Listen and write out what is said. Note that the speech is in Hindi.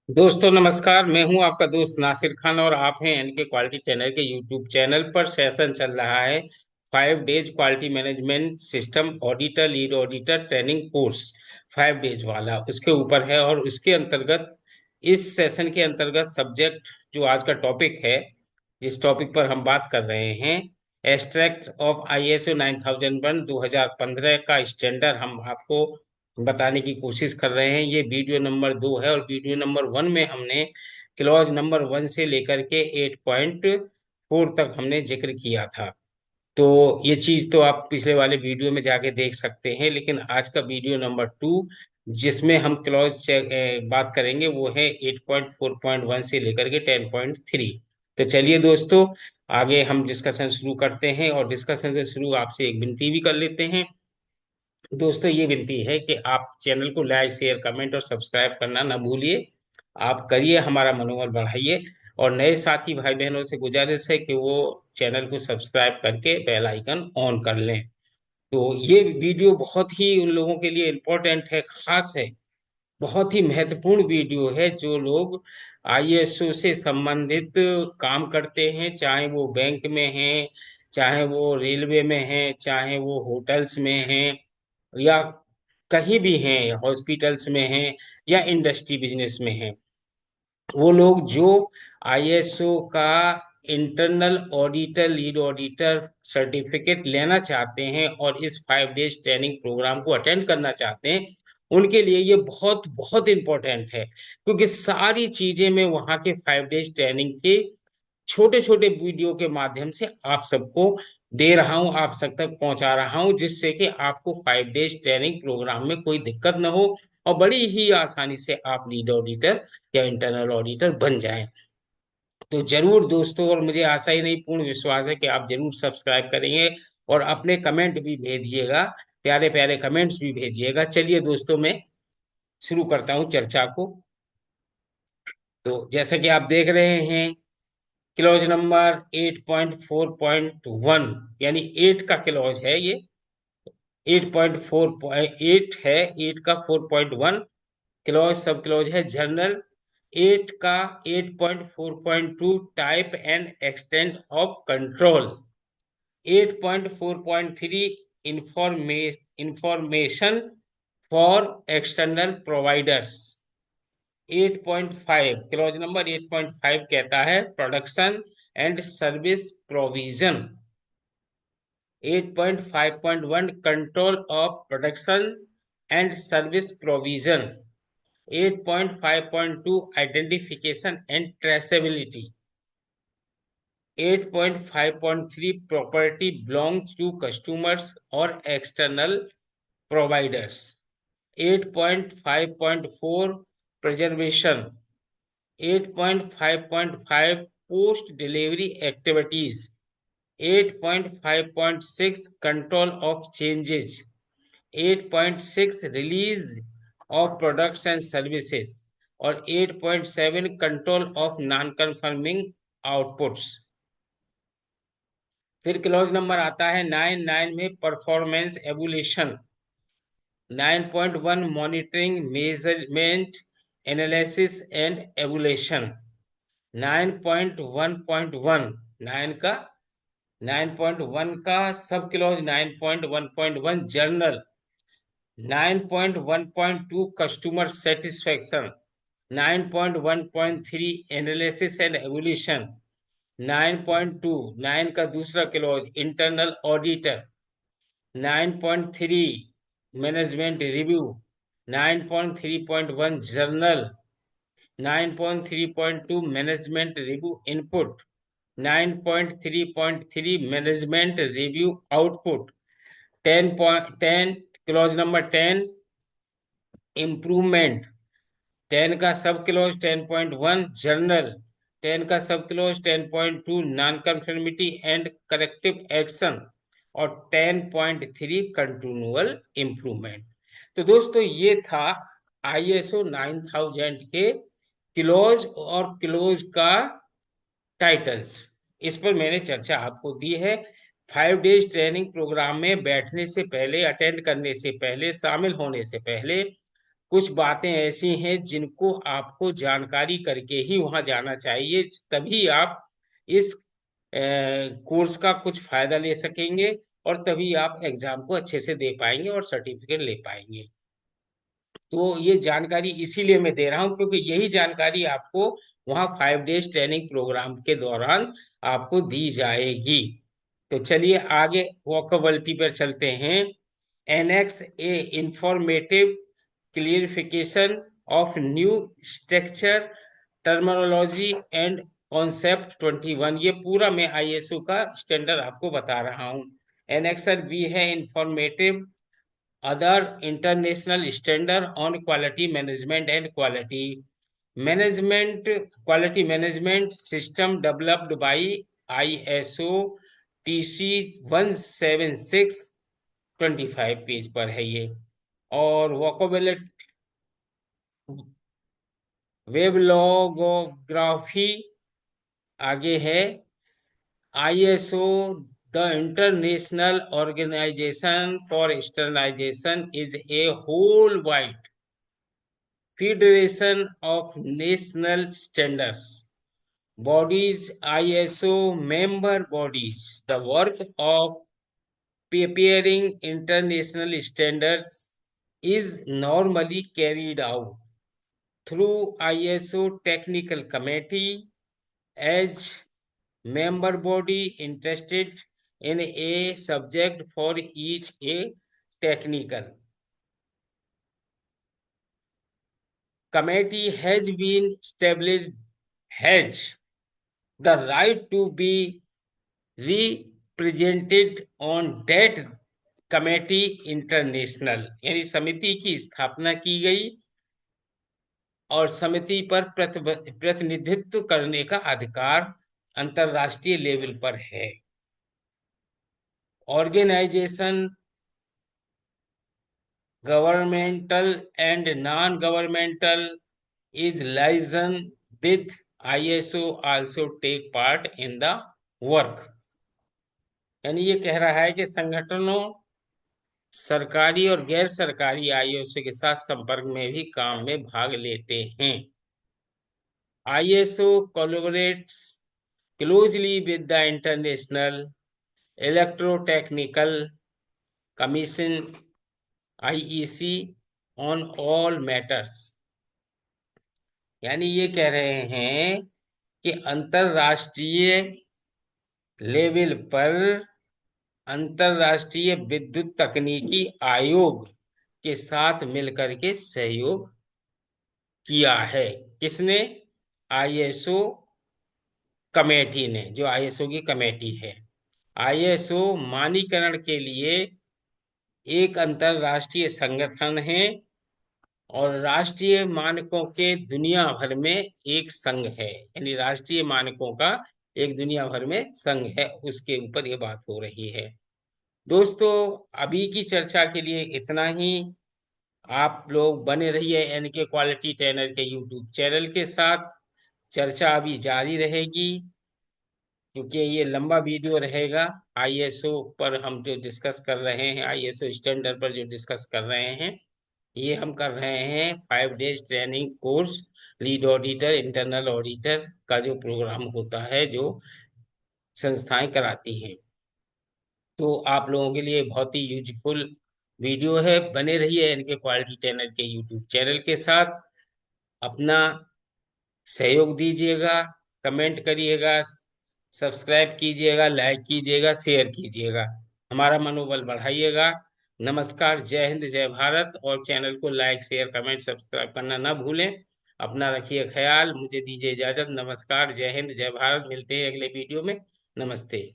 दोस्तों नमस्कार। मैं हूं आपका दोस्त नासिर खान और आप हैं एनके क्वालिटी ट्रेनर के यूट्यूब चैनल पर। सेशन चल रहा है 5 days quality management system auditor lead auditor training course. 5 days वाला उसके ऊपर है और उसके अंतर्गत इस सेशन के अंतर्गत सब्जेक्ट जो आज का टॉपिक है, जिस टॉपिक पर हम बात कर रहे हैं, एक्सट्रैक्ट ऑफ ISO 9001 2015 का स्टैंडर्ड हम आपको बताने की कोशिश कर रहे हैं। ये वीडियो नंबर 2 है और वीडियो नंबर 1 में हमने क्लॉज नंबर 1 से लेकर के 8.4 तक हमने जिक्र किया था। तो ये चीज तो आप पिछले वाले वीडियो में जाके देख सकते हैं, लेकिन आज का वीडियो नंबर 2 जिसमें हम क्लॉज बात करेंगे वो है 8.4.1 से लेकर के 10.3। तो चलिए दोस्तों, आगे हम डिस्कशन शुरू करते हैं और डिस्कशन से शुरू आपसे एक विनती भी कर लेते हैं। दोस्तों ये विनती है कि आप चैनल को लाइक शेयर कमेंट और सब्सक्राइब करना ना भूलिए। आप करिए, हमारा मनोबल बढ़ाइए। और नए साथी भाई बहनों से गुजारिश है कि वो चैनल को सब्सक्राइब करके बेल आइकन ऑन कर लें। तो ये वीडियो बहुत ही उन लोगों के लिए इम्पोर्टेंट है, खास है, बहुत ही महत्वपूर्ण वीडियो है जो लोग ISO से संबंधित काम करते हैं, चाहे वो बैंक में हैं, चाहे वो रेलवे में हैं, चाहे वो होटल्स में हैं, या कहीं भी हैं, हॉस्पिटल्स में हैं, या इंडस्ट्री बिजनेस में हैं। वो लोग जो ISO का internal auditor lead auditor certificate लेना चाहते हैं और इस 5 डेज ट्रेनिंग प्रोग्राम को अटेंड करना चाहते हैं, उनके लिए ये बहुत बहुत इम्पोर्टेंट है। क्योंकि सारी चीजें मैं वहाँ के 5 डेज ट्रेनिंग के छोटे छोटे वीडियो के माध्यम से आप सबको दे रहा हूं, आप सब तक पहुंचा रहा हूं, जिससे कि आपको 5 डेज ट्रेनिंग प्रोग्राम में कोई दिक्कत ना हो और बड़ी ही आसानी से आप लीड ऑडिटर या इंटरनल ऑडिटर बन जाएं। तो जरूर दोस्तों, और मुझे आशा ही नहीं पूर्ण विश्वास है कि आप जरूर सब्सक्राइब करेंगे और अपने कमेंट भी भेजिएगा, प्यारे प्यारे कमेंट्स भी भेजिएगा। चलिए दोस्तों, मैं शुरू करता हूं चर्चा को। तो जैसा कि आप देख रहे हैं, क्लॉज नंबर 8.4.1 यानी 8 का क्लॉज है ये। 8.4.8 है, 8 का 4.1 क्लॉज सब क्लॉज है जनरल। 8 का 8.4.2 type and extent of control. 8.4.3 information for external providers. 8.5 clause number 8.5 कहता है production and service provision. 8.5.1 control of production and service provision. 8.5.2 identification and traceability. 8.5.3 property belongs to customers और external providers. 8.5.4 preservation। 8.5.5 post delivery activities। 8.5.6 control of changes। 8.6 release of products and services और 8.7 control of non conforming outputs. फिर क्लॉज नंबर आता है 9 में performance evolution. 9.1 monitoring measurement analysis and evolution. 9.1.1 9 का 9.1 का sub clause 9.1.1 journal. 9.1.2 customer satisfaction. 9.1.3 analysis and evolution. 9.2 9 का दूसरा clause internal auditor. 9.3 management review. 9.3.1 journal. 9.3.2 management review input. 9.3.3 management review output. 10.10 clause number 10 improvement. 10 का सब क्लोज 10.1 जर्नल। 10 का sub close 10.2 non conformity and corrective action और 10.3 कंटिन्यूअल इम्प्रूवमेंट। तो दोस्तों ये था ISO 9000 के क्लोज और क्लोज का टाइटल्स। इस पर मैंने चर्चा आपको दी है। 5 डेज ट्रेनिंग प्रोग्राम में बैठने से पहले, अटेंड करने से पहले, शामिल होने से पहले कुछ बातें ऐसी हैं जिनको आपको जानकारी करके ही वहां जाना चाहिए, तभी आप इस कोर्स का कुछ फायदा ले सकेंगे और तभी आप एग्जाम को अच्छे से दे पाएंगे और सर्टिफिकेट ले पाएंगे। तो ये जानकारी इसीलिए मैं दे रहा हूँ क्योंकि यही जानकारी आपको वहाँ 5 डेज ट्रेनिंग प्रोग्राम के दौरान आपको दी जाएगी। तो चलिए आगे वोकेबलिटी पर चलते हैं। Annex A informative clarification of new structure terminology and concept 21, ये पूरा मैं आईएसओ का स्टैंडर्ड आपको बता रहा हूँ। एनेक्सर बी है informative other international standard on quality management and quality management system developed by ISO TC 17625 page पर है ये। और वोकेबुलरी वेबलॉगोग्राफी आगे है। ISO, the International Organization for Standardization, is a whole wide federation of national standards bodies, ISO member bodies. The work of preparing international standards is normally carried out through ISO technical committee as member body interested in a subject for each a technical committee has been established, has the right to be represented on that committee international, यानी समिति की स्थापना की गई और समिति पर प्रतिनिधित्व करने का अधिकार अंतरराष्ट्रीय लेवल पर है। Organisation governmental and non-governmental is liaison with ISO also take part in the work। यानी ये कह रहा है कि संगठनों सरकारी और गैर सरकारी आईएसओ के साथ संपर्क में भी काम में भाग लेते हैं। ISO collaborates closely with the International Electrotechnical Commission IEC on all matters। यानी ये कह रहे हैं कि अंतरराष्ट्रीय लेवल पर अंतरराष्ट्रीय विद्युत तकनीकी आयोग के साथ मिलकर के सहयोग किया है। किसने? आईएसओ कमेटी ने, जो आईएसओ की कमेटी है। आईएसओ मानकीकरण के लिए एक अंतरराष्ट्रीय संगठन है और राष्ट्रीय मानकों के दुनिया भर में एक संघ है, यानी राष्ट्रीय मानकों का एक दुनिया भर में संघ है, उसके ऊपर ये बात हो रही है। दोस्तों अभी की चर्चा के लिए इतना ही। आप लोग बने रहिए एनके क्वालिटी ट्रेनर के यूट्यूब चैनल के साथ। चर्चा अभी जारी रहेगी क्योंकि ये लंबा वीडियो रहेगा। आईएसओ पर हम जो डिस्कस कर रहे हैं, आईएसओ स्टैंडर्ड पर जो डिस्कस कर रहे हैं, ये हम कर रहे हैं 5 days training course lead auditor internal auditor का जो प्रोग्राम होता है, जो संस्थाएं कराती हैं। तो आप लोगों के लिए बहुत ही यूजफुल वीडियो है। बने रहिए इनके क्वालिटी ट्रेनर के यूट्यूब चैनल के साथ। अपना सहयोग दीजिएगा, कमेंट करिएगा, सब्सक्राइब कीजिएगा, लाइक कीजिएगा, शेयर कीजिएगा, हमारा मनोबल बढ़ाइएगा। नमस्कार, जय हिंद, जय भारत। और चैनल को लाइक, शेयर, कमेंट, सब्सक्राइब करना ना भूलें। अपना रखिए ख्याल। मुझे दीजिए इजाजत। नमस्कार, जय हिंद, जय भारत। मिलते हैं अगले वीडियो में। नमस्ते।